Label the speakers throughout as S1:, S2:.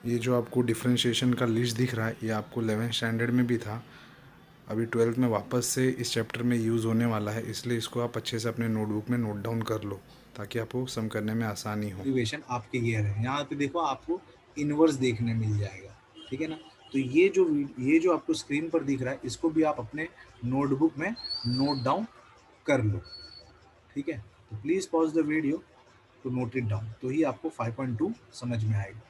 S1: ये जो आपको डिफरेंशिएशन का लिस्ट दिख रहा है ये आपको 11th स्टैंडर्ड में भी था, अभी 12th में वापस से इस चैप्टर में यूज़ होने वाला है, इसलिए इसको आप अच्छे से अपने नोटबुक में नोट डाउन कर लो ताकि आपको सम करने में आसानी हो।
S2: डेरिवेशन आपके ये है, यहाँ पे देखो आपको इनवर्स देखने मिल जाएगा, ठीक है ना। तो ये जो आपको स्क्रीन पर दिख रहा है इसको भी आप अपने नोटबुक में नोट डाउन कर लो, ठीक है। तो please pause the video to note it down, तो ही आपको 5.2 समझ में आएगा।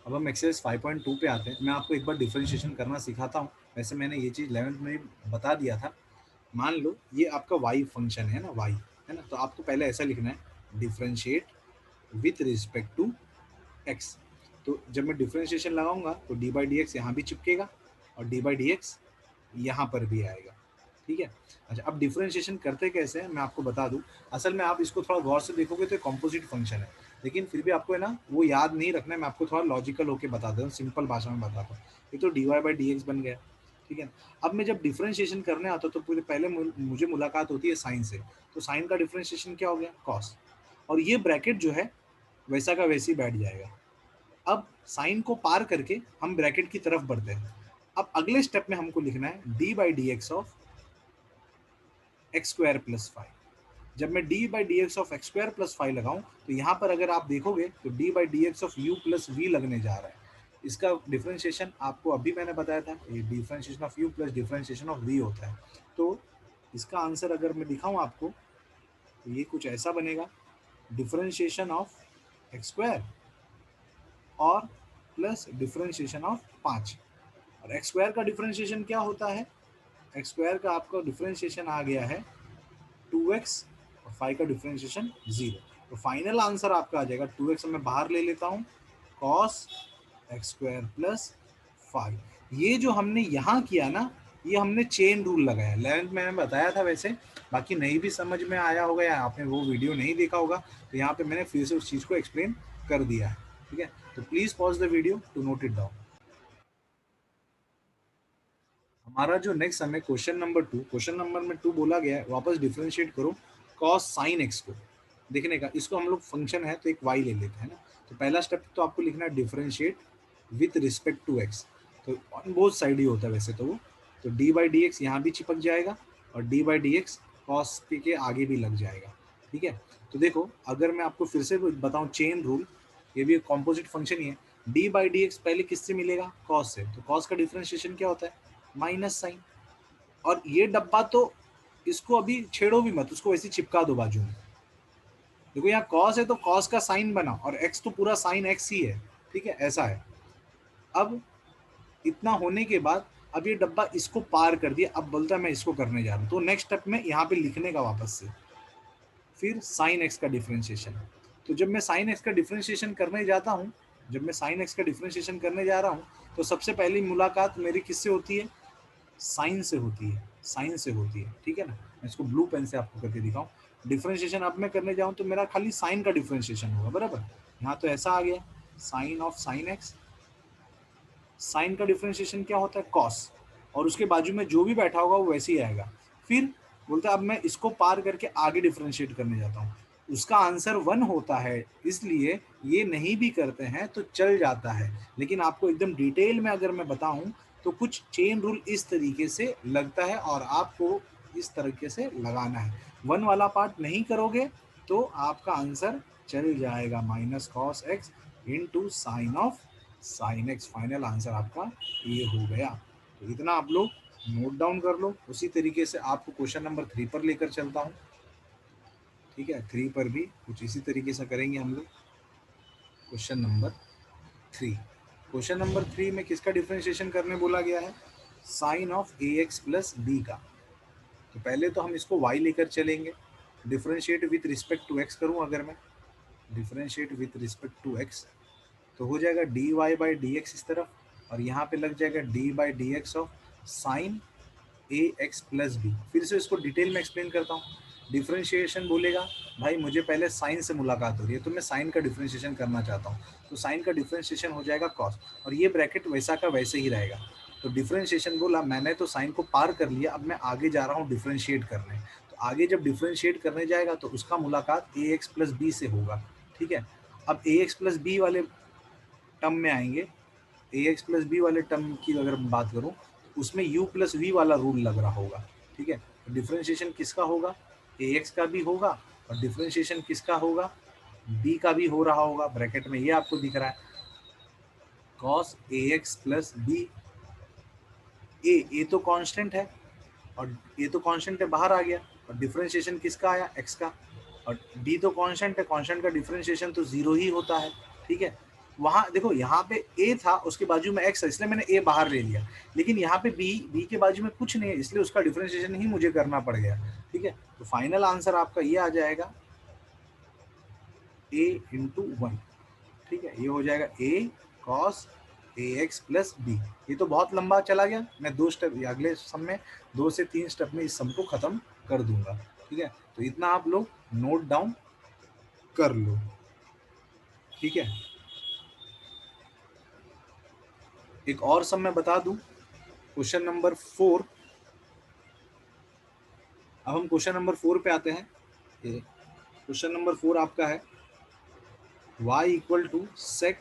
S2: अब हम एक्सरसाइज 5.2 पे आते हैं। मैं आपको एक बार डिफरेंशिएशन करना सिखाता हूँ। वैसे मैंने ये चीज़ 11th में भी बता दिया था। मान लो ये आपका y फंक्शन है ना, y है ना, तो आपको पहले ऐसा लिखना है, differentiate with respect to x। तो जब मैं डिफरेंशिएशन लगाऊंगा तो डी बाई डी एक्स यहाँ भी चिपकेगा और डी बाई डी एक्स यहाँ पर भी आएगा, ठीक है। अच्छा, अब डिफरेंशिएशन करते कैसे हैं मैं आपको बता दूं। असल में आप इसको थोड़ा गौर से देखोगे तो कॉम्पोजिट फंक्शन है, लेकिन फिर भी आपको है ना वो याद नहीं रखना है। मैं आपको थोड़ा लॉजिकल होकर बता देता हूँ, सिंपल भाषा में बताता हूँ। ये तो d y by d x बन गया, ठीक है। अब मैं जब डिफरेंशिएशन करने आता हूँ तो पूरे पहले मुझे मुलाकात होती है साइन से। तो साइन का डिफरेंशिएशन क्या हो गया, कॉस, और ये ब्रैकेट जो है वैसा का वैसे ही बैठ जाएगा। अब साइन को पार करके हम ब्रैकेट की तरफ बढ़ते हैं। अब अगले स्टेप में हमको लिखना है d by d x of x square plus 5। जब मैं d by d x of x square plus 5 लगाऊं तो यहाँ पर अगर आप देखोगे तो d by d x of u plus v लगने जा रहा है। इसका डिफरेंशिएशन आपको अभी मैंने बताया था, ये differentiation of u plus differentiation of v होता है। तो इसका आंसर अगर मैं दिखाऊं आपको तो ये कुछ ऐसा बनेगा, डिफरेंशिएशन ऑफ एक्स स्क्वायर और प्लस डिफरेंशिएशन ऑफ 5। और एक्स स्क्वायर का डिफरेंशिएशन क्या होता है, एक्स स्क्वायर का आपका डिफरेंशिएशन आ गया है 2x और 5 का डिफरेंशिएशन 0। तो फाइनल आंसर आपका आ जाएगा 2x, मैं बाहर ले लेता हूँ, कॉस एक्स स्क्वायर प्लस 5। ये जो हमने यहाँ किया ना, ये हमने चेन रूल लगाया। 11th में मैंने बताया था वैसे, बाकी नहीं भी समझ में आया होगा या आपने वो वीडियो नहीं देखा होगा तो यहाँ पे मैंने फिर से उस चीज़ को एक्सप्लेन कर दिया है, ठीक है। तो please pause the video to note it down. हमारा जो नेक्स्ट सम है क्वेश्चन नंबर 2, क्वेश्चन नंबर 2 बोला गया है वापस डिफरेंशिएट करो कॉस साइन एक्स को देखने का। इसको हम लोग फंक्शन है तो एक y ले लेते हैं ना। तो पहला स्टेप तो आपको लिखना है differentiate with respect to x। तो ऑन बोथ साइड ही होता है वैसे तो वो, तो डी बाई डी एक्स यहाँ भी चिपक जाएगा और D by d x cos के आगे भी लग जाएगा, ठीक है। तो देखो अगर मैं आपको फिर से बताऊँ चेन रूल, ये भी एक कॉम्पोजिट फंक्शन ही है। डी बाई डी एक्स पहले किससे मिलेगा, कॉस से। तो कॉस का डिफरेंशिएशन क्या होता है, माइनस साइन। और ये डब्बा तो इसको अभी छेड़ो भी मत, उसको वैसे चिपका दो बाजू में। देखो यहाँ कॉस है तो कॉस का साइन बना और एक्स तो पूरा साइन एक्स ही है, ठीक है, ऐसा है। अब इतना होने के बाद अब ये डब्बा इसको पार कर दिया, अब बोलता है मैं इसको करने जा रहा हूँ। तो नेक्स्ट स्टेप में यहाँ पे लिखने का वापस से, फिर साइन एक्स का डिफरेंशिएशन। तो जब मैं साइन एक्स का डिफरेंशिएशन करने जाता हूँ, जब मैं साइन एक्स का डिफरेंशिएशन करने जा रहा हूँ तो सबसे पहली मुलाकात मेरी किससे होती है, साइन से होती है, साइन से होती है, ठीक है ना। मैं इसको ब्लू पेन से आपको करके दिखाऊं। डिफरेंशिएशन अब मैं करने जाऊं तो मेरा खाली साइन का डिफरेंशिएशन होगा, बराबर। यहाँ तो ऐसा आ गया, sine of sine x. Sine का डिफरेंशिएशन क्या होता है, कॉस, और उसके बाजू में जो भी बैठा होगा वो वैसे ही आएगा। फिर बोलता है अब मैं इसको पार करके आगे डिफरेंशिएट करने जाता हूँ, उसका आंसर 1 होता है, इसलिए ये नहीं भी करते हैं तो चल जाता है। लेकिन आपको एकदम डिटेल में अगर मैं बताऊं तो कुछ चेन रूल इस तरीके से लगता है और आपको इस तरीके से लगाना है। 1 वाला पार्ट नहीं करोगे तो आपका आंसर चल जाएगा minus cos x into sine of sine x. Final answer आपका ये हो गया। तो इतना आप लोग नोट डाउन कर लो। उसी तरीके से आपको क्वेश्चन नंबर 3 पर लेकर चलता हूँ, ठीक है। 3 पर भी कुछ इसी तरीके से करेंगे हम लोग। क्वेश्चन नंबर 3, क्वेश्चन नंबर 3 में किसका डिफरेंशिएशन करने बोला गया है, sine of a x plus b का। तो पहले तो हम इसको y लेकर चलेंगे, differentiate with respect to x करूं अगर मैं, differentiate with respect to x तो हो जाएगा d y by d x इस तरफ, और यहाँ पे लग जाएगा d by d x of sine a x plus b. फिर से इसको डिटेल में एक्सप्लेन करता हूँ। डिफरेंशिएशन बोलेगा भाई मुझे पहले साइन से मुलाकात हो रही है तो मैं साइन का डिफरेंशिएशन करना चाहता हूँ, तो साइन का डिफरेंशिएशन हो जाएगा कॉस, और ये ब्रैकेट वैसा का वैसे ही रहेगा। तो डिफरेंशिएशन बोला मैंने तो साइन को पार कर लिया, अब मैं आगे जा रहा हूँ डिफरेंशिएट करने। तो आगे जब डिफरेंशिएट करने जाएगा तो उसका मुलाकात ए एक्स प्लस बी से होगा, ठीक है। अब ए एक्स प्लस बी वाले टर्म में आएंगे, ए एक्स प्लस बी वाले टर्म की अगर मैं बात करूं तो उसमें यू प्लस वी वाला रूल लग रहा होगा, ठीक है। तो डिफ्रेंशिएशन किसका होगा, ए एक्स का भी होगा और डिफ्रेंशिएशन किसका होगा, बी का भी हो रहा होगा। ब्रैकेट में ये आपको दिख रहा है cos a x plus B, ए तो कांस्टेंट है और ए तो कांस्टेंट है बाहर आ गया, और डिफरेंशिएशन किसका आया, एक्स का, और डी तो कांस्टेंट है, कांस्टेंट का डिफरेंशिएशन तो जीरो ही होता है, ठीक है। वहां देखो यहाँ पे ए था, उसके बाजू में एक्स है, इसलिए मैंने ए बाहर ले लिया, लेकिन यहाँ पे बी के बाजू में कुछ नहीं है, इसलिए उसका डिफरेंशिएशन ही मुझे करना पड़ गया, ठीक है। तो फाइनल आंसर आपका ये आ जाएगा ए इंटू वन, ठीक है। ये हो जाएगा a cos a x plus B. ये तो बहुत लंबा चला गया, मैं 2 स्टेप अगले सम में 2 से 3 स्टेप में इस सम को खत्म कर दूंगा, ठीक है। तो इतना आप लोग नोट डाउन कर लो, ठीक है। एक और सम मैं बता दूं, क्वेश्चन नंबर 4। अब हम क्वेश्चन नंबर 4 पे आते हैं। क्वेश्चन नंबर 4 आपका है y equal to sec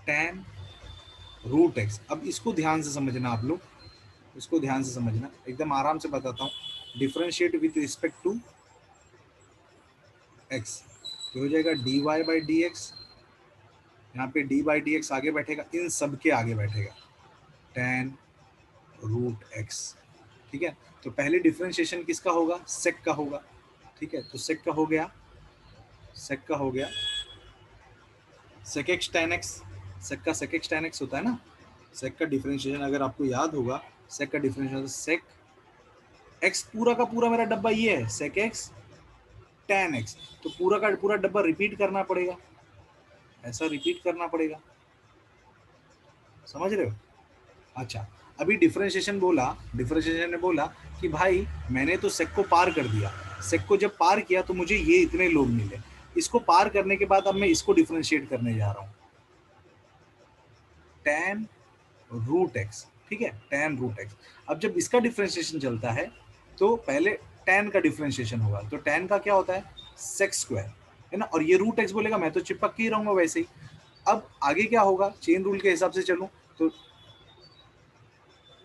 S2: tan root x. अब इसको ध्यान से समझना आप लोग, इसको ध्यान से समझना, एकदम आराम से बताता हूँ। Differentiate with respect to x, तो हो जाएगा d y by d x, यहाँ पे डी बाई डी एक्स आगे बैठेगा, इन सब के आगे बैठेगा tan रूट एक्स, ठीक है। तो पहले डिफरेंशिएशन किसका होगा, सेक का होगा, ठीक है। तो सेक का हो गया, सेक का हो गया सेक एक्स tan एक्स, सेक का सेक एक्स tan एक्स होता है ना। सेक का डिफरेंशिएशन अगर आपको याद होगा, सेक का डिफरेंशिएशन सेक एक्स, पूरा का पूरा मेरा डब्बा ये है सेक एक्स tan एक्स, तो पूरा का पूरा डब्बा रिपीट करना पड़ेगा, ऐसा रिपीट करना पड़ेगा, समझ रहे हो। अच्छा, अभी डिफरेंशिएशन बोला, डिफरेंशिएशन ने बोला कि भाई मैंने तो सेक को पार कर दिया, सेक को जब पार किया तो मुझे ये इतने लोग मिले, इसको पार करने के बाद अब मैं इसको डिफरेंशिएट करने जा रहा हूँ, tan रूट एक्स, ठीक है, tan रूट एक्स। अब जब इसका डिफरेंशिएशन चलता है तो पहले tan का डिफरेंशिएशन होगा, तो tan का क्या होता है, सेक स्क्वायर, है ना, और ये रूट एक्स बोलेगा, मैं तो चिपक के ही रहूंगा वैसे ही। अब आगे क्या होगा, चेन रूल के हिसाब से चलूं तो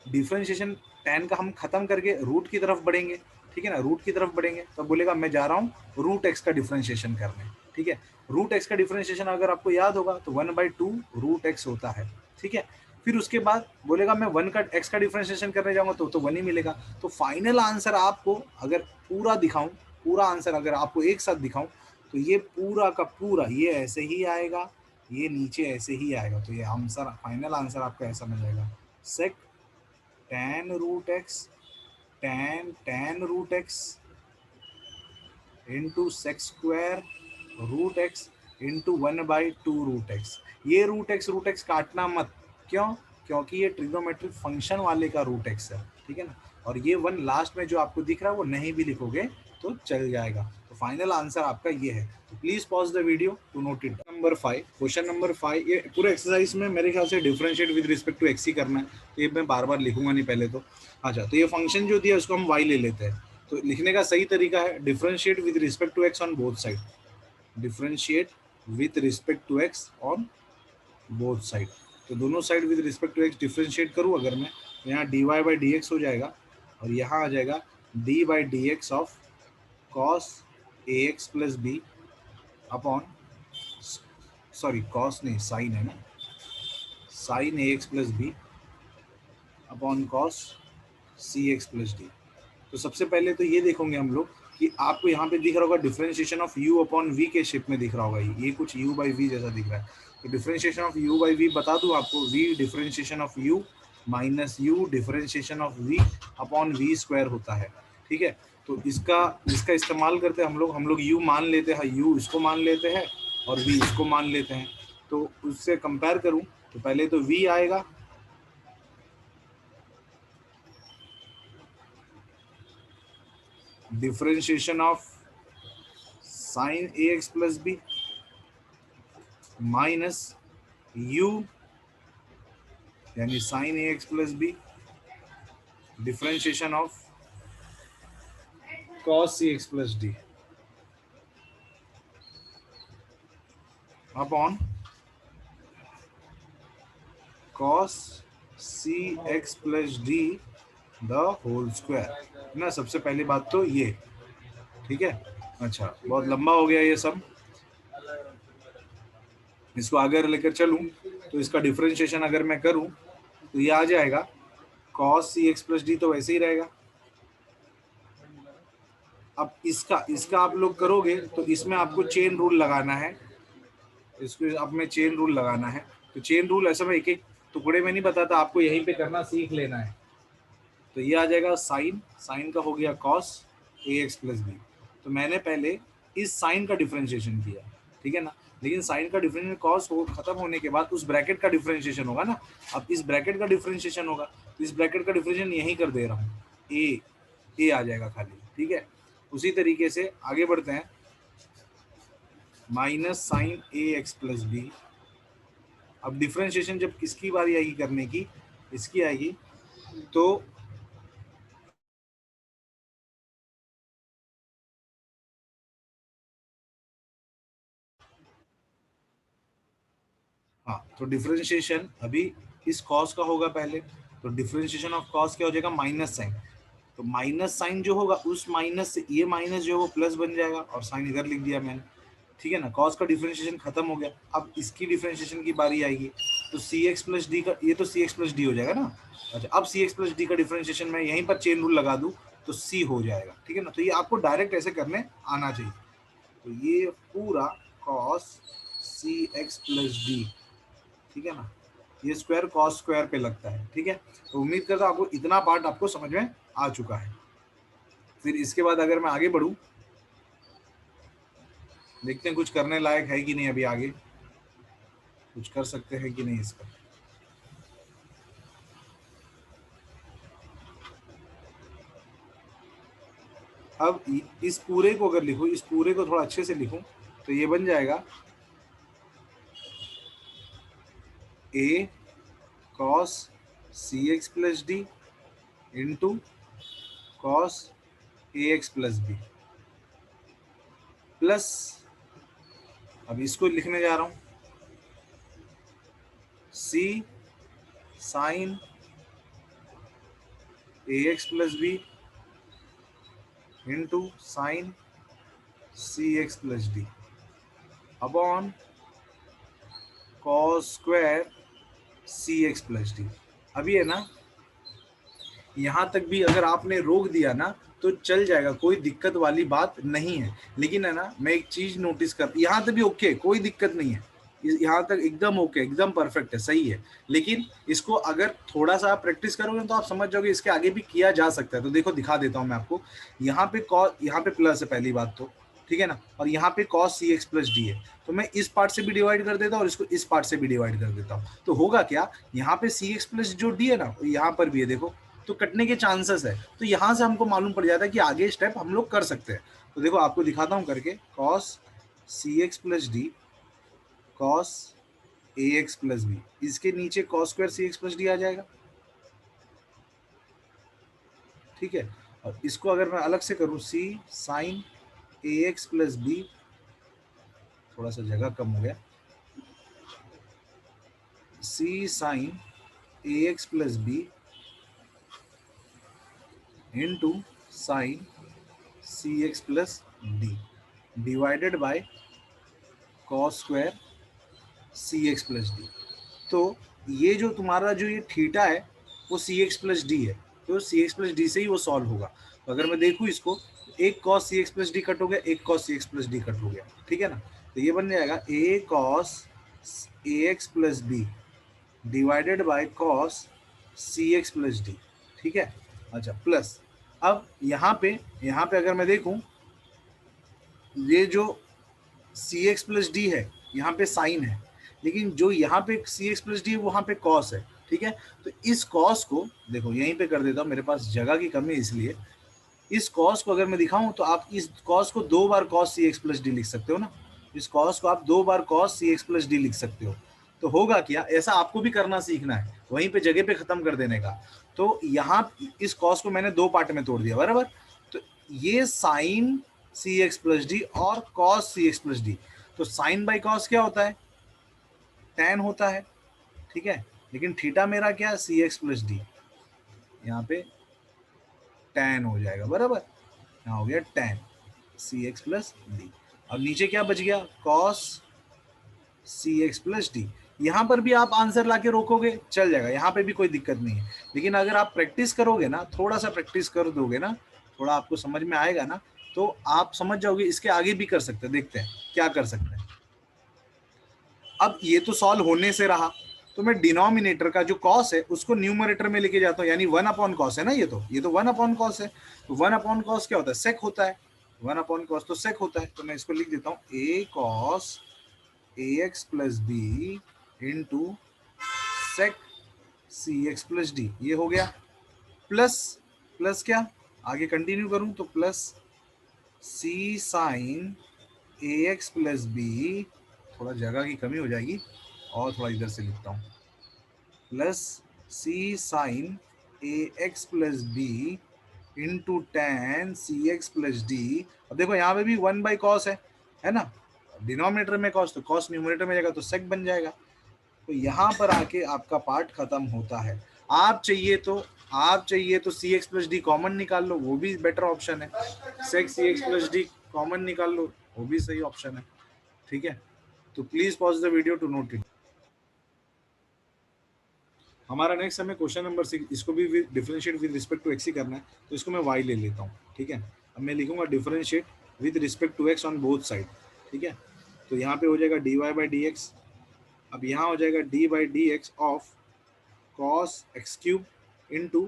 S2: डिफरेंशिएशन tan का हम खत्म करके रूट की तरफ बढ़ेंगे, ठीक है ना, रूट की तरफ बढ़ेंगे तो बोलेगा मैं जा रहा हूँ रूट एक्स का डिफरेंशिएशन करने, ठीक है। रूट एक्स का डिफरेंशिएशन अगर आपको याद होगा तो 1/2 रूट एक्स होता है, ठीक है। फिर उसके बाद बोलेगा मैं 1 का एक्स का डिफरेंशिएशन करने जाऊंगा तो 1 ही मिलेगा। तो फाइनल आंसर आपको अगर पूरा दिखाऊं, पूरा आंसर अगर आपको एक साथ दिखाऊं तो ये पूरा का पूरा ये ऐसे ही आएगा, ये नीचे ऐसे ही आएगा, तो ये आंसर फाइनल आंसर आपका ऐसा मिल जाएगा sec tan root x, tan root x into secs square root x into 1/2 root x. ये रूट एक्स काटना मत, क्यों, क्योंकि ये ट्रिग्नोमेट्रिक फंक्शन वाले का रूट एक्स है, ठीक है ना। और ये वन लास्ट में जो आपको दिख रहा है वो नहीं भी लिखोगे तो चल जाएगा। तो फाइनल आंसर आपका ये है। तो please pause the video to note it. Number 5, question number 5, ये पूरे एक्सरसाइज में मेरे ख्याल से differentiate with respect to x ही करना है, तो ये मैं बार बार लिखूंगा नहीं पहले तो। अच्छा, तो ये फंक्शन जो दिया उसको हम वाई ले लेते हैं। तो लिखने का सही तरीका है differentiate with respect to x on both side, differentiate with respect to x on both side. तो दोनों side with respect to x differentiate करूँ अगर मैं, तो यहाँ d y by d x हो जाएगा और यहाँ आ जाएगा d by d x of cos a x plus b upon, sorry cos नहीं साइन है ना, sine a x plus b upon cos c x plus d. तो सबसे पहले तो ये देखोगे हम लोग कि आपको यहाँ पे दिख रहा होगा differentiation of u upon v के शेप में दिख रहा होगा, ये कुछ u बाई v जैसा दिख रहा है। तो differentiation of u by v बता दूं आपको, v differentiation of u minus u differentiation of v upon v square होता है, ठीक है। तो इसका इस्तेमाल करते हम लोग u मान लेते हैं, u इसको मान लेते हैं और v इसको मान लेते हैं। तो उससे कंपेयर करूं तो पहले तो v आएगा, differentiation of sine a x plus b minus u यानी sine a x plus b differentiation of cos c x plus d. Upon cos c x plus d the whole square ना। सबसे पहली बात तो ये, ठीक है। अच्छा, बहुत लंबा हो गया ये सब, इसको आगे लेकर चलूं तो इसका डिफरेंशिएशन अगर मैं करूं तो ये आ जाएगा cos c x plus d, तो वैसे ही रहेगा। अब इसका इसका आप लोग करोगे तो इसमें आपको चेन रूल लगाना है, इसको अब में चेन रूल लगाना है। तो चेन रूल ऐसा मैं एक एक टुकड़े में नहीं बताता, आपको यहीं पे करना सीख लेना है। तो ये आ जाएगा साइन, साइन का हो गया cos ए एक्स प्लस बी। तो मैंने पहले इस साइन का डिफरेंशिएशन किया, ठीक है ना। लेकिन साइन का डिफरेंशिएशन cos हो खत्म होने के बाद उस ब्रैकेट का डिफरेंशिएशन होगा ना। अब इस ब्रैकेट का डिफरेंशिएशन होगा, तो इस ब्रैकेट का डिफरेंशिएशन यहीं कर दे रहा हूँ, ए आ जाएगा खाली, ठीक है। उसी तरीके से आगे बढ़ते हैं, minus sign a x plus B. अब डिफरेंशिएशन जब किसकी बारी आएगी करने की, इसकी आएगी, तो हाँ, तो डिफरेंशिएशन अभी इस कॉस का होगा पहले। तो डिफरेंशिएशन ऑफ कॉस क्या हो जाएगा, माइनस साइन। तो माइनस साइन जो होगा उस माइनस से ये माइनस जो है वो प्लस बन जाएगा, और साइन इधर लिख दिया मैंने, ठीक है ना। कॉस का डिफरेंशिएशन खत्म हो गया, अब इसकी डिफरेंशिएशन की बारी आएगी। तो सी एक्स प्लस डी का, ये तो सी एक्स प्लस डी हो जाएगा ना। अच्छा, अब सी एक्स प्लस डी का डिफरेंशिएशन मैं यहीं पर चेन रूल लगा दूं तो सी हो जाएगा, ठीक है ना। तो ये आपको डायरेक्ट ऐसे करने आना चाहिए। तो ये पूरा cos c x plus d, ठीक है ना, ये स्क्वायर कॉस स्क्वायर पे लगता है, ठीक है। तो उम्मीद करता हूं आपको इतना पार्ट आपको समझ में आ चुका है। फिर इसके बाद अगर मैं आगे बढ़ूं, देखते हैं कुछ करने लायक है कि नहीं, अभी आगे कुछ कर सकते हैं कि नहीं इसका। अब इस पूरे को अगर लिखूं, इस पूरे को थोड़ा अच्छे से लिखूं, तो ये बन जाएगा a cos c x plus d into cos a x plus b plus, अब इसको लिखने जा रहा हूं, c sine a x plus b into sine c x plus d upon cos square c x plus d. अभी है ना, यहाँ तक भी अगर आपने रोक दिया ना तो चल जाएगा, कोई दिक्कत वाली बात नहीं है। लेकिन है ना, मैं एक चीज नोटिस कर, यहाँ तक भी ओके, कोई दिक्कत नहीं है, यहाँ तक एकदम ओके, एकदम परफेक्ट है, सही है। लेकिन इसको अगर थोड़ा सा आप प्रैक्टिस करोगे तो आप समझ जाओगे इसके आगे भी किया जा सकता है। तो देखो दिखा देता हूँ मैं आपको, यहाँ पे कॉस, यहाँ पे प्लस है पहली बात तो, ठीक है ना, और यहाँ पे cos c x plus D है। तो मैं इस पार्ट से भी डिवाइड कर देता हूँ और इसको इस पार्ट से भी डिवाइड कर देता हूँ। तो होगा क्या, यहाँ पे सी एक्स प्लस जो डी है ना, यहाँ पर भी है देखो, तो कटने के चांसेस है। तो यहाँ से हमको मालूम पड़ जाता है कि आगे स्टेप हम लोग कर सकते हैं। तो देखो आपको दिखाता हूँ करके, cos c x plus D cos a x plus B, इसके नीचे cos square c x plus D आ जाएगा, ठीक है। और इसको अगर मैं अलग से करूँ, c sine a x plus b, थोड़ा सा जगह कम हो गया, c sine a x plus b into sine c x plus d divided by cos square c x plus d. तो ये जो तुम्हारा जो ये थीटा है वो सी एक्स प्लस डी है, तो सी एक्स प्लस डी से ही वो सॉल्व होगा। तो अगर मैं देखूँ इसको, एक cos c x plus d cut हो गया, एक cos c x plus d cut हो गया, ठीक है ना। तो ये बन जाएगा a cos a x plus b divided by cos c x plus d, ठीक है। अच्छा, प्लस अब यहाँ पे अगर मैं देखूँ, ये जो सी एक्स प्लस डी है यहाँ पे साइन है, लेकिन जो यहाँ पे सी एक्स प्लस डी है वहाँ पे कॉस है, ठीक है। तो इस कॉस को देखो यहीं पे कर देता हूँ, मेरे पास जगह की कमी है इसलिए। इस कॉस को अगर मैं दिखाऊं तो आप इस कॉस को दो बार cos c x plus D लिख सकते हो ना, इस कॉस को आप दो बार cos c x plus D लिख सकते हो। तो होगा क्या, ऐसा आपको भी करना सीखना है, वहीं पे जगह पे खत्म कर देने का। तो यहाँ इस कॉस को मैंने दो पार्ट में तोड़ दिया बराबर। तो ये sign c x plus D और cos c x plus d, तो साइन बाई कॉस क्या होता है, tan होता है, ठीक है। लेकिन थीटा मेरा क्या, सी एक्स प्लस डी, यहाँ पे tan हो जाएगा, बराबर, यहाँ हो गया tan सी एक्स प्लस डी। अब नीचे क्या बच गया, cos c x plus D. यहाँ पर भी आप आंसर लाके रोकोगे चल जाएगा, यहाँ पे भी कोई दिक्कत नहीं है। लेकिन अगर आप प्रैक्टिस करोगे ना, थोड़ा सा प्रैक्टिस कर दोगे ना, थोड़ा आपको समझ में आएगा ना, तो आप समझ जाओगे इसके आगे भी कर सकते हैं। देखते हैं क्या कर सकते हैं। अब ये तो सॉल्व होने से रहा, तो मैं डिनोमिनेटर का जो कॉस है उसको न्यूमरेटर में लेके जाता हूँ, यानी 1 अपॉन कॉस है ना, ये तो 1 अपॉन कॉस है। तो 1 अपॉन कॉस क्या होता है, सेक होता है। 1 अपॉन कॉस तो सेक होता है, तो मैं इसको लिख देता हूँ a cos a x plus b into sec c x plus d, ये हो गया। प्लस प्लस क्या, आगे कंटिन्यू करूं तो plus c sine a x plus b, थोड़ा जगह की कमी हो जाएगी और थोड़ा इधर से लिखता हूं, plus c sine a x plus b into tan c x plus d. अब देखो यहाँ पे भी 1 बाई कॉस है ना, डिनोमिनेटर में कॉस, तो कॉस न्यूमरेटर में जाएगा तो सेक बन जाएगा। तो यहाँ पर आके आपका पार्ट खत्म होता है। आप चाहिए तो सी एक्स प्लस डी कॉमन निकाल लो, वो भी बेटर ऑप्शन है। सेक c x plus D common निकाल लो, वो भी सही ऑप्शन है, ठीक है। तो please pause the video to note it. हमारा नेक्स्ट हमें क्वेश्चन नंबर 6, इसको भी differentiate with respect to x ही करना है, तो इसको मैं वाई ले लेता हूँ, ठीक है। अब मैं लिखूंगा differentiate with respect to x on both side, ठीक है। तो यहाँ पे हो जाएगा d y by d x, अब यहाँ हो जाएगा d by d x of cos x cube into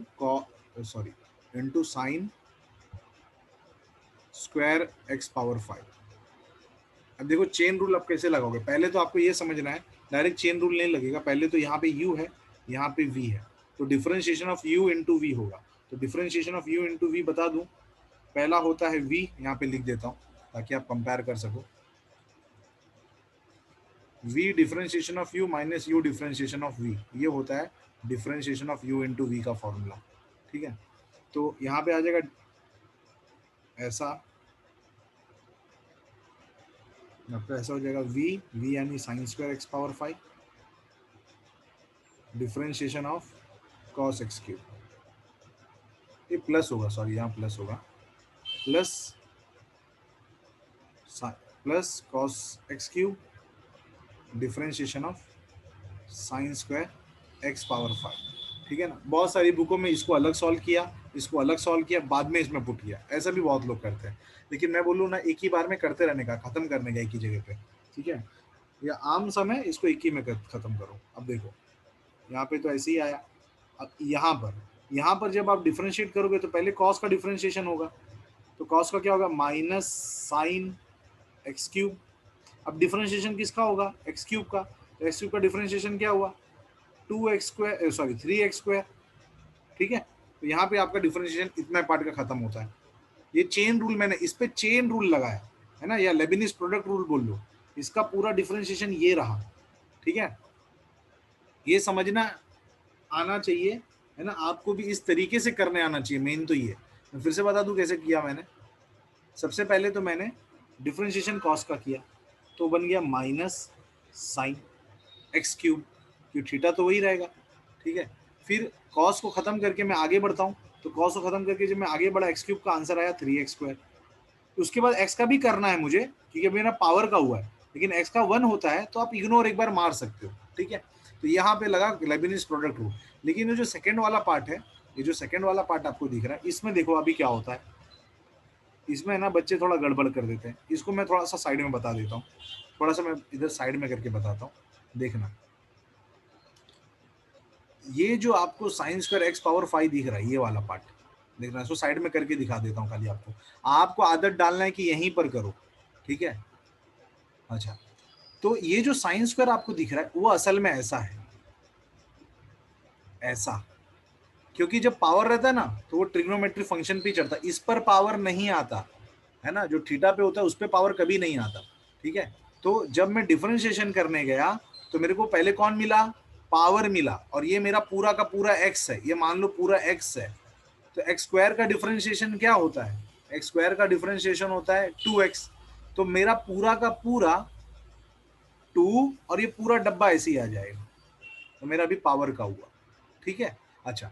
S2: into sine square x power 5। अब देखो चेन रूल आप कैसे लगाओगे, पहले तो आपको ये समझना है, डायरेक्ट चेन रूल नहीं लगेगा। पहले तो यहाँ पे u है, यहाँ पे v है, तो differentiation of u into v होगा। तो differentiation of u into v बता दूं, पहला होता है v, यहाँ पे लिख देता हूँ ताकि आप कंपेयर कर सको। v differentiation of u minus u differentiation of v, ये होता है differentiation of u into v का फॉर्मूला, ठीक है। तो यहाँ पे आ जाएगा ऐसा, आपका ऐसा हो जाएगा v यानी sign square x power 5 differentiation of cos x cube, ये प्लस होगा, सॉरी यहाँ प्लस होगा, plus cos x cube differentiation of sign square x power 5, ठीक है ना। बहुत सारी बुकों में इसको अलग सॉल्व किया, इसको अलग सॉल्व किया, बाद में इसमें पुट किया, ऐसा भी बहुत लोग करते हैं। लेकिन मैं बोलूँ ना, एक ही बार में करते रहने का, खत्म करने का एक ही जगह पे, ठीक है। या आम समय इसको एक ही में खत्म करो। अब देखो यहाँ पे तो ऐसे ही आया। अब यहाँ पर जब आप डिफरेंशिएट करोगे तो पहले कॉस का डिफरेंशिएशन होगा, तो कॉस का क्या होगा, माइनस साइन एक्स क्यूब। अब डिफरेंशिएशन किसका होगा, एक्स क्यूब का, तो एक्स क्यूब का डिफरेंशिएशन क्या हुआ, 3x स्क्वायर, ठीक है। तो यहाँ पे आपका डिफरेंशिएशन इतना पार्ट का खत्म होता है। ये चेन रूल, मैंने इस पे चेन रूल लगाया है ना, या लेबिनिज प्रोडक्ट रूल बोल लो, इसका पूरा डिफरेंशिएशन ये रहा, ठीक है। ये समझना आना चाहिए, है ना, आपको भी इस तरीके से करने आना चाहिए, मेन तो ये। मैं फिर से बता दूं कैसे किया मैंने। सबसे पहले तो मैंने डिफरेंशिएशन कॉस का किया, तो बन गया माइनस साइन एक्स क्यूब, क्यों थीटा तो वही रहेगा, ठीक है। फिर कॉस को खत्म करके मैं आगे बढ़ता हूँ, तो कॉस को खत्म करके जब मैं आगे बढ़ा, एक्स क्यूब का आंसर आया 3x स्क्वायर। उसके बाद एक्स का भी करना है मुझे, क्योंकि मेरा पावर का हुआ है, लेकिन एक्स का 1 होता है तो आप इग्नोर एक बार मार सकते हो, ठीक है। तो यहाँ पे लगा लेबिनिज प्रोडक्ट रूल। लेकिन ये जो सेकेंड वाला पार्ट है, ये जो सेकेंड वाला पार्ट आपको दिख रहा है, इसमें देखो अभी क्या होता है, इसमें ना बच्चे थोड़ा गड़बड़ कर देते हैं। इसको मैं थोड़ा सा साइड में बता देता हूँ, थोड़ा सा मैं इधर साइड में करके बताता हूँ, देखना। ये जो आपको साइन स्क्वायर एक्स पावर 5 दिख रहा है, ये वाला पार्ट देखना, इसको साइड में करके दिखा देता हूँ खाली आपको। आपको आदत डालना है कि यहीं पर करो, ठीक है। अच्छा, तो ये जो साइन स्क्वायर आपको दिख रहा है वो असल में ऐसा है, ऐसा, क्योंकि जब पावर रहता है ना तो वो ट्रिग्नोमेट्री फंक्शन पे चढ़ता है, इस पर पावर नहीं आता है ना, जो थीटा पे होता है उस पर पावर कभी नहीं आता, ठीक है। तो जब मैं डिफरेंशिएशन करने गया तो मेरे को पहले कौन मिला, पावर मिला, और ये मेरा पूरा का पूरा एक्स है, ये मान लो पूरा एक्स है। तो एक्स स्क्वायर का डिफरेंशिएशन क्या होता है, एक्स स्क्वायर का डिफरेंशिएशन होता है 2x। तो मेरा पूरा का पूरा 2 और ये पूरा डब्बा ऐसे ही आ जाएगा, तो मेरा अभी पावर का हुआ, ठीक है। अच्छा,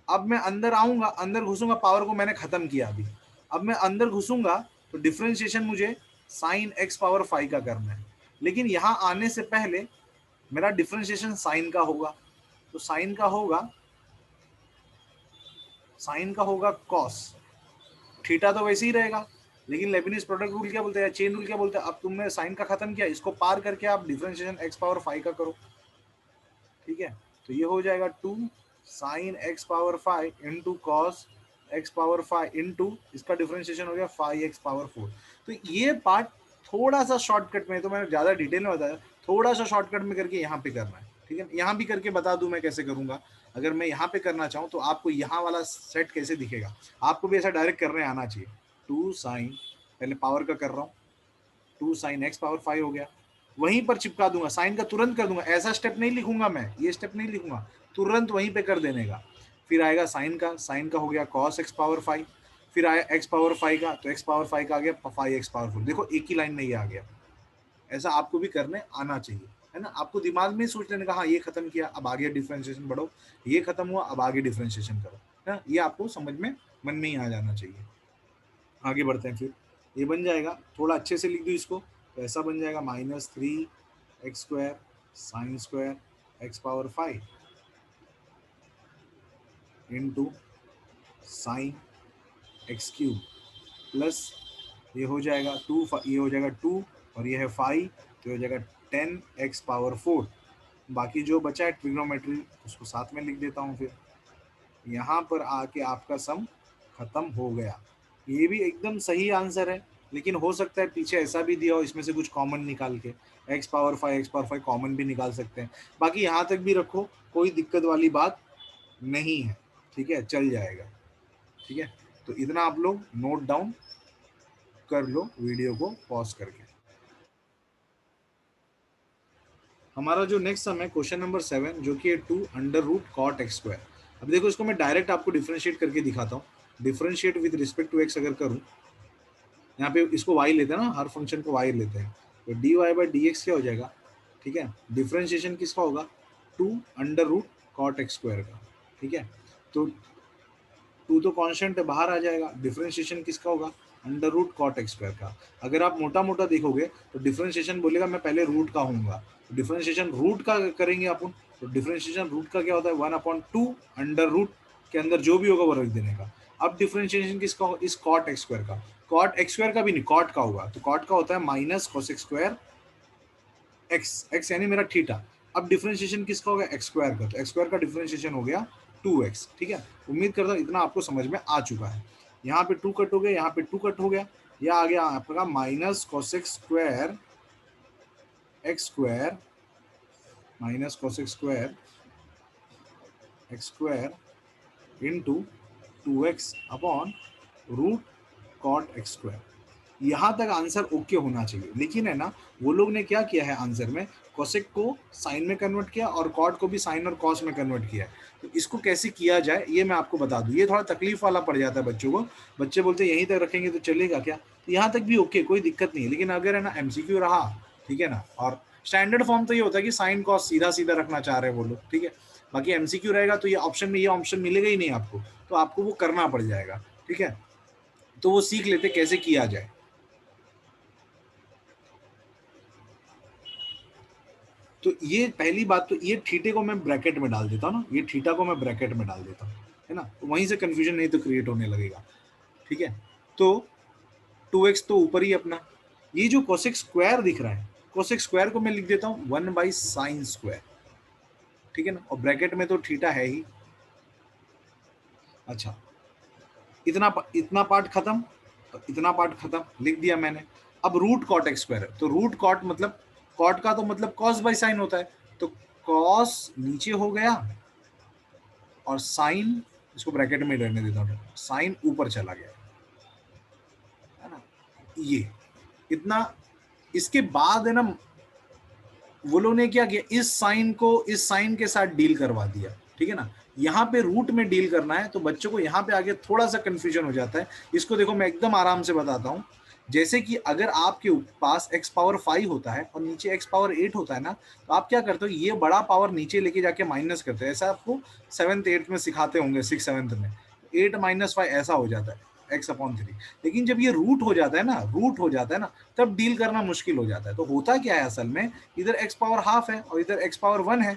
S2: अब मैं अंदर आऊंगा, अंदर घुसूंगा, पावर को मैंने खत्म किया अभी। अब मैं अंदर घुसूंगा तो डिफरेंशिएशन मुझे साइन एक्स पावर 5 का करना है, लेकिन यहां आने से पहले मेरा डिफरेंशिएशन साइन का होगा, तो साइन का होगा कॉस। थीटा तो वैसे ही रहेगा, लेकिन लेबनिज प्रोडक्ट रूल क्या बोलते हैं, चेन रूल क्या बोलते हैं। अब तुमने साइन का खत्म किया, इसको पार करके आप डिफरेंशिएशन एक्स पावर 5 का करो, ठीक है। तो ये हो जाएगा 2 sine x power 5 into cos x power 5 into इसका डिफरेंशिएशन हो गया 5x पावर 4। तो ये पार्ट थोड़ा सा शॉर्टकट में, तो मैंने ज़्यादा डिटेल में बताया, थोड़ा सा शॉर्टकट में करके यहाँ पे करना है, ठीक है। यहाँ भी करके बता दूँ मैं कैसे करूँगा। अगर मैं यहाँ पे करना चाहूँ तो आपको यहाँ वाला सेट कैसे दिखेगा, आपको भी ऐसा डायरेक्ट करने आना चाहिए। 2 साइन, पहले पावर का कर रहा हूँ, 2 साइन एक्स पावर 5 हो गया, वहीं पर चिपका दूंगा, साइन का तुरंत कर दूंगा, ऐसा स्टेप नहीं लिखूंगा मैं, ये स्टेप नहीं लिखूंगा, तुरंत वहीं पे कर देने का। फिर आएगा साइन का हो गया कॉस एक्स पावर 5, फिर आया एक्स पावर 5 का, तो एक्स पावर 5 का आ गया 5x पावर 4। देखो एक ही लाइन में ये आ गया। ऐसा आपको भी करने आना चाहिए, है ना। आपको दिमाग में सोच लेने का, हाँ ये खत्म किया, अब आगे डिफ्रेंशिएशन बढ़ो, ये खत्म हुआ, अब आगे डिफ्रेंशिएशन करो, है ना। ये आपको समझ में, मन में ही आ जाना चाहिए। आगे बढ़ते हैं, फिर ये बन जाएगा, थोड़ा अच्छे से लिख दूँ इसको, तो ऐसा बन जाएगा -3x² sign square x power 5 into sine x³ plus ये हो जाएगा 2, ये हो जाएगा 2 और ये है 5, तो हो जाएगा 10x पावर 4। बाकी जो बचा है ट्रिग्नोमेट्री उसको साथ में लिख देता हूँ। फिर यहाँ पर आके आपका सम खत्म हो गया। ये भी एकदम सही आंसर है, लेकिन हो सकता है पीछे ऐसा भी दिया हो, इसमें से कुछ कॉमन निकाल के एक्स पावर 5 कॉमन भी निकाल सकते हैं। बाकी यहाँ तक भी रखो, कोई दिक्कत वाली बात नहीं है, ठीक है, चल जाएगा, ठीक है। तो इतना आप लोग नोट डाउन कर लो वीडियो को पॉज करके। हमारा जो नेक्स्ट सम है क्वेश्चन नंबर 7, जो कि है 2 under root cot x square. अब देखो इसको मैं डायरेक्ट आपको डिफरेंशिएट करके दिखाता हूँ। Differentiate with respect to x अगर करूँ, यहाँ पे इसको y लेते हैं ना, हर फंक्शन को y लेते हैं, तो dy बाई डी एक्स क्या हो जाएगा, ठीक है। डिफरेंशिएशन किसका होगा, 2 under root cot x square का, ठीक है। तो 2 तो कांस्टेंट है, बाहर आ जाएगा। डिफरेंशिएशन किसका होगा, under root cot x square का। अगर आप मोटा मोटा देखोगे तो डिफरेंशिएशन बोलेगा मैं पहले रूट का हूँगा, तो डिफरेंशिएशन रूट का करेंगे अपन, तो डिफरेंशिएशन रूट का क्या होता है 1/2 अंडर रूट के अंदर जो भी होगा वो रख देने का। अब डिफरेंशिएशन किसका होगा, इस कॉट एक्स स्क्वायर का। कॉट एक्स स्क्वायर का भी नहीं, कॉट का होगा, तो कॉट का होता है minus cos x square x यानी मेरा थीटा। अब डिफरेंशिएशन किसका होगा, एक्स स्क्वायर का, तो एक्स स्क्वायर का डिफरेंशिएशन हो गया 2x, ठीक है। उम्मीद करता हूँ इतना आपको समझ में आ चुका है। यहाँ पे 2 कट हो गया, यहाँ पे 2 कट हो गया, यह आ गया आपका minus cos x square x square minus cos x square x square into 2x upon root cot x square. यहाँ तक आंसर ओके होना चाहिए, लेकिन है ना वो लोग ने क्या किया है आंसर में, कोसेक को साइन में कन्वर्ट किया और कॉट को भी साइन और कॉस में कन्वर्ट किया है। तो इसको कैसे किया जाए ये मैं आपको बता दूं। ये थोड़ा तकलीफ वाला पड़ जाता है बच्चों को, बच्चे बोलते हैं यहीं तक रखेंगे तो चलेगा क्या, तो यहाँ तक भी ओके, कोई दिक्कत नहीं है। लेकिन अगर है ना एमसीक्यू रहा, ठीक है ना, और स्टैंडर्ड फॉर्म तो ये होता है कि साइन कॉस सीधा सीधा रखना चाह रहे हैं वो लोग, ठीक है। बाकी एमसीक्यू रहेगा तो ये ऑप्शन में, ये ऑप्शन मिलेगा ही नहीं आपको, तो आपको वो करना पड़ जाएगा, ठीक है। तो वो सीख लेते कैसे किया जाए। तो ये पहली बात, तो ये थीटे को मैं ब्रैकेट में डाल देता हूँ ना, ये थीटा को मैं ब्रैकेट में डाल देता हूँ, है ना, तो वहीं से कंफ्यूजन नहीं तो क्रिएट होने लगेगा, ठीक है। तो 2x तो ऊपर ही अपना, ये जो कोसेक स्क्वायर दिख रहा है, कोसेक स्क्वायर को मैं लिख देता हूँ 1/sin स्क्वायर, ठीक है ना, और ब्रैकेट में तो थीटा है ही। अच्छा, इतना पार्ट खत्म, इतना पार्ट खत्म, लिख दिया मैंने। अब रूट कॉट एक्स स्क्वायर है, तो रूट कॉट मतलब कॉट का तो मतलब कॉस बाई साइन होता है, तो कॉस नीचे हो गया और साइन, इसको ब्रैकेट में रहने देता हूँ, साइन ऊपर चला गया, है ना, ये इतना। इसके बाद है ना वो लोग ने क्या किया, इस साइन को इस साइन के साथ डील करवा दिया, ठीक है ना। यहाँ पे रूट में डील करना है, तो बच्चों को यहाँ पे आगे थोड़ा सा कंफ्यूजन हो जाता है। इसको देखो मैं एकदम आराम से बताता हूँ। जैसे कि अगर आपके पास x पावर 5 होता है और नीचे x पावर 8 होता है ना, तो आप क्या करते हो, ये बड़ा पावर नीचे लेके जाके माइनस करते हो। ऐसा आपको 7th 8th में सिखाते होंगे, 6 7th में 8 माइनस 5 ऐसा हो जाता है x/3। लेकिन जब ये रूट हो जाता है ना, तब डील करना मुश्किल हो जाता है। तो होता क्या है असल में, इधर x पावर हाफ है और इधर x पावर 1 है,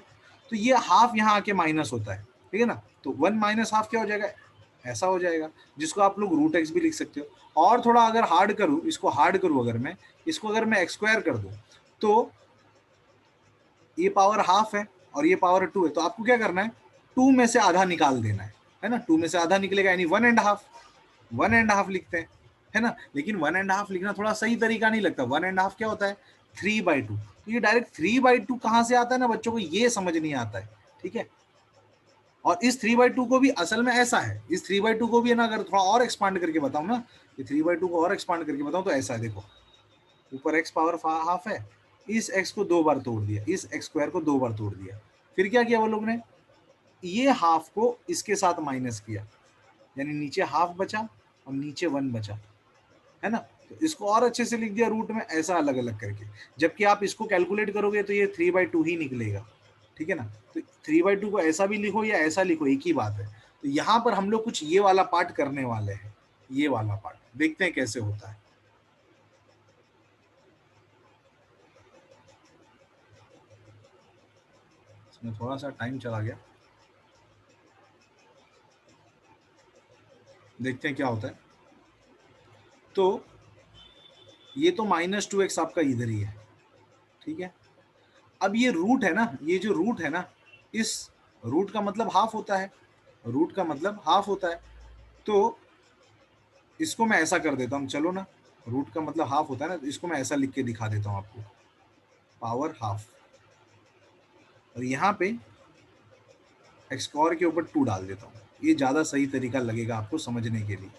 S2: तो ये हाफ यहाँ आके माइनस होता है, ठीक है ना। तो 1 माइनस हाफ क्या हो जाएगा, ऐसा हो जाएगा, जिसको आप लोग रूट एक्स भी लिख सकते हो। और थोड़ा अगर हार्ड करूं, इसको हार्ड करूं, अगर मैं एक्स स्क्वायर कर दूं, तो ये पावर हाफ है और ये पावर 2 है, तो आपको क्या करना है, 2 में से आधा निकाल देना है ना। 2 में से आधा निकलेगा यानी 1.5, 1.5 लिखते हैं, है ना। लेकिन 1.5 लिखना थोड़ा सही तरीका नहीं लगता। 1.5 क्या होता है, 3/2। तो ये डायरेक्ट 3/2 कहां से आता है ना, बच्चों को ये समझ नहीं आता है, ठीक है। और इस 3/2 को भी असल में ऐसा है, इस 3/2 को भी है ना, अगर थोड़ा और एक्सपांड करके बताऊं ना, ये 3/2 को और एक्सपांड करके बताऊं तो ऐसा है, देखो ऊपर x पावर हाफ है, इस x को 2 बार तोड़ दिया, इस x स्क्वायर को 2 बार तोड़ दिया, फिर क्या किया वो लोग ने, ये हाफ को इसके साथ माइनस किया, यानी नीचे हाफ बचा और नीचे 1 बचा, है ना। तो इसको और अच्छे से लिख दिया रूट में, ऐसा अलग अलग करके। जबकि आप इसको कैलकुलेट करोगे तो ये 3/2 ही निकलेगा, ठीक है ना। तो 3/2 को ऐसा भी लिखो या ऐसा लिखो, एक ही बात है। तो यहां पर हम लोग कुछ ये वाला पार्ट करने वाले हैं, ये वाला पार्ट देखते हैं कैसे होता है। इसमें थोड़ा सा टाइम चला गया, देखते हैं क्या होता है। तो ये तो -2x आपका इधर ही है, ठीक है। अब ये रूट है ना, ये जो रूट है ना, इस रूट का मतलब हाफ होता है, रूट का मतलब हाफ होता है। तो इसको मैं ऐसा कर देता हूँ, चलो ना, रूट का मतलब हाफ होता है ना, तो इसको मैं ऐसा लिख के दिखा देता हूँ आपको, पावर हाफ, और यहाँ पे एक्स स्क्वायर के ऊपर 2 डाल देता हूँ। ये ज़्यादा सही तरीका लगेगा आपको समझने के लिए।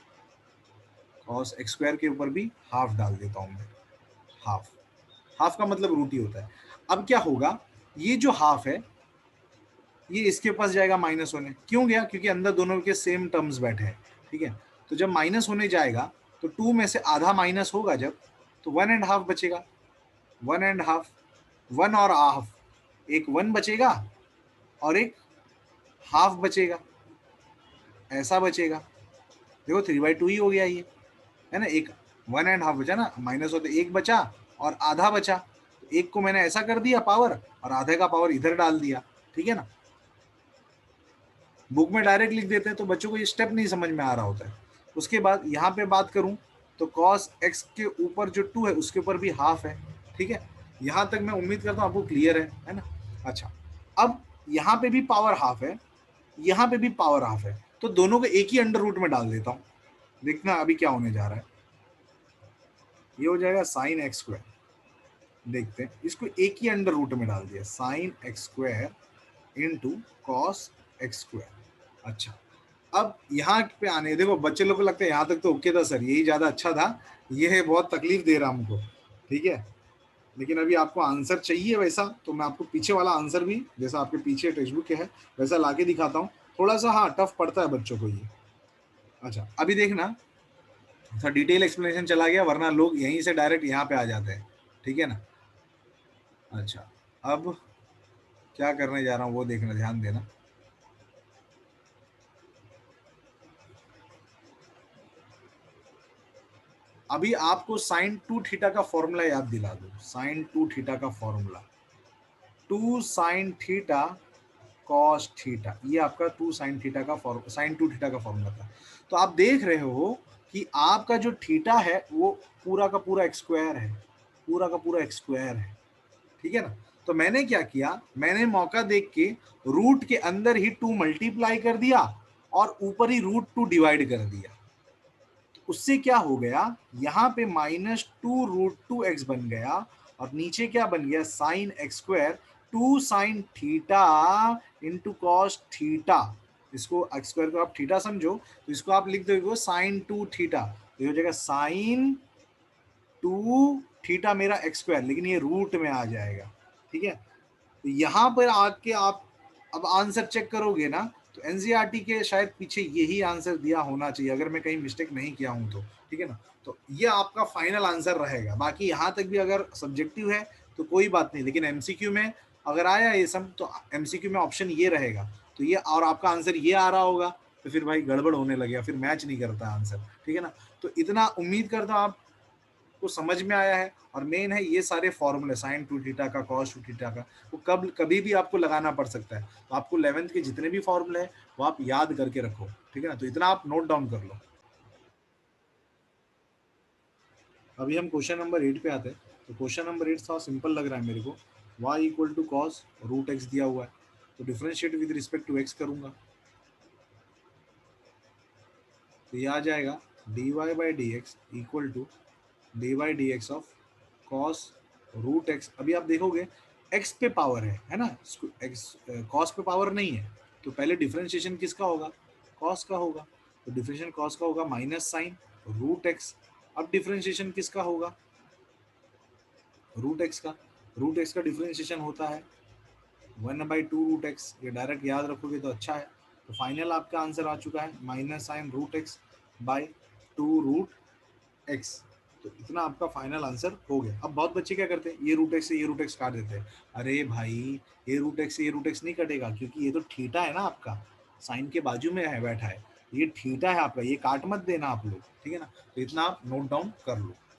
S2: कॉस एक्स स्क्वायर के ऊपर भी हाफ डाल देता हूँ मैं, हाफ, हाफ का मतलब रूट ही होता है। अब क्या होगा, ये जो हाफ है ये इसके पास जाएगा माइनस होने, क्यों गया, क्योंकि अंदर दोनों के सेम टर्म्स बैठे हैं, ठीक है। तो जब माइनस होने जाएगा तो 2 में से आधा माइनस होगा जब, तो 1.5 बचेगा, 1.5, 1 और हाफ, एक 1 बचेगा और एक हाफ बचेगा, ऐसा बचेगा। देखो 3/2 ही हो गया ये, है ना। एक 1.5 बचा ना, माइनस होते एक बचा और आधा बचा, तो एक को मैंने ऐसा कर दिया पावर और आधे का पावर इधर डाल दिया, ठीक है ना। बुक में डायरेक्ट लिख देते हैं तो बच्चों को ये स्टेप नहीं समझ में आ रहा होता है। उसके बाद यहाँ पे बात करूँ तो कॉस एक्स के ऊपर जो 2 है उसके ऊपर भी हाफ है, ठीक है। यहाँ तक मैं उम्मीद करता हूँ आपको क्लियर है ना। अच्छा, अब यहाँ पे भी पावर हाफ है, यहाँ पे भी पावर हाफ है, तो दोनों को एक ही अंडर रूट में डाल देता हूँ। देखना अभी क्या होने जा रहा है, ये हो जाएगा साइन एक्स स्क्वायर। देखते हैं, इसको एक ही अंडर रूट में डाल दिया, sine x square into cos x square. अच्छा, अब यहाँ पे आने देखो, बच्चे लोग को लगता है यहाँ तक तो ओके था सर, यही ज़्यादा अच्छा था, ये है बहुत तकलीफ दे रहा हमको, ठीक है। लेकिन अभी आपको आंसर चाहिए वैसा, तो मैं आपको पीछे वाला आंसर भी, जैसा आपके पीछे टेक्स्ट बुक के है वैसा ला के दिखाता हूँ। थोड़ा सा हाँ टफ पड़ता है बच्चों को ये। अच्छा, अभी देखना, थोड़ा डिटेल एक्सप्लेनेशन चला गया, वरना लोग यहीं से डायरेक्ट यहाँ पे आ जाते हैं, ठीक है ना। अच्छा, अब क्या करने जा रहा हूँ वो देखना, ध्यान देना। अभी आपको साइन 2 थीटा का फॉर्मूला याद दिला दो, साइन 2 थीटा का formula, 2 sine theta cos theta, ये आपका 2 साइन थीटा का साइन 2 थीटा का फॉर्मूला था। तो आप देख रहे हो कि आपका जो थीटा है वो पूरा का पूरा एक्स स्क्वायर है, पूरा का पूरा एक्स स्क्वायर है, ठीक है ना। तो मैंने क्या किया, मैंने मौका देख के रूट के अंदर ही 2 मल्टीप्लाई कर दिया और ऊपर ही √2 डिवाइड कर दिया। उससे क्या हो गया, यहाँ पे -2√2x बन गया और नीचे क्या बन गया, sine x square 2 sine theta into cos theta. इसको एक्स स्क्वायर को आप थीटा समझो, तो इसको आप लिख दोगे साइन 2 थीटा, तो हो जाएगा साइन 2 थीटा मेरा एक्स स्क्वायर, लेकिन ये रूट में आ जाएगा, ठीक है। तो यहाँ पर आके आप अब आंसर चेक करोगे ना, तो एनसीईआरटी के शायद पीछे यही आंसर दिया होना चाहिए, अगर मैं कहीं मिस्टेक नहीं किया हूँ तो, ठीक है ना? तो ये आपका फाइनल आंसर रहेगा। बाकी यहाँ तक भी अगर सब्जेक्टिव है तो कोई बात नहीं, लेकिन एमसीक्यू में अगर आया ये सब तो एमसीक्यू में ऑप्शन ये रहेगा। तो ये और आपका आंसर ये आ रहा होगा, तो फिर भाई गड़बड़ होने लगेगा, फिर मैच नहीं करता आंसर, ठीक है ना? तो इतना उम्मीद करता हूँ आपको समझ में आया है। और मेन है ये सारे फॉर्मूले साइन टू थीटा का, कॉस टू थीटा का, वो कभी भी आपको लगाना पड़ सकता है। तो आपको 11th के जितने भी फॉर्मूले हैं वो आप याद करके रखो, ठीक है ना? तो इतना आप नोट डाउन कर लो। अभी हम क्वेश्चन नंबर 8 पे आते हैं। तो क्वेश्चन नंबर 8 थोड़ा सिंपल लग रहा है मेरे को। y equal to cos root x दिया हुआ है, तो differentiate with respect to x करूंगा, तो ये आ जाएगा dy by d x equal to d by d x of cos root x. अभी आप देखोगे एक्स पे पावर है ना, एक्स कॉस पे पावर नहीं है, तो पहले डिफरेंशिएशन किसका होगा, कॉस का होगा। तो डिफरेंशिएशन कॉस का होगा माइनस साइन रूट एक्स। अब डिफरेंशिएशन किसका होगा, रूट एक्स का। रूट एक्स का डिफरेंशिएशन होता है 1/2 रूट एक्स, ये डायरेक्ट याद रखोगे तो अच्छा है। तो फाइनल आपका आंसर आ चुका है minus sine root x by 2 root x. तो इतना आपका फाइनल आंसर हो गया। अब बहुत बच्चे क्या करते हैं, ये रूट एक्स से ये रूट एक्स काट देते हैं। अरे भाई, ये रूट एक्स से ये रूट एक्स नहीं कटेगा, क्योंकि ये तो थीटा है ना आपका, साइन के बाजू में है बैठा है, ये थीटा है आपका, ये काट मत देना आप लोग, ठीक है ना? तो इतना आप नोट डाउन कर लो।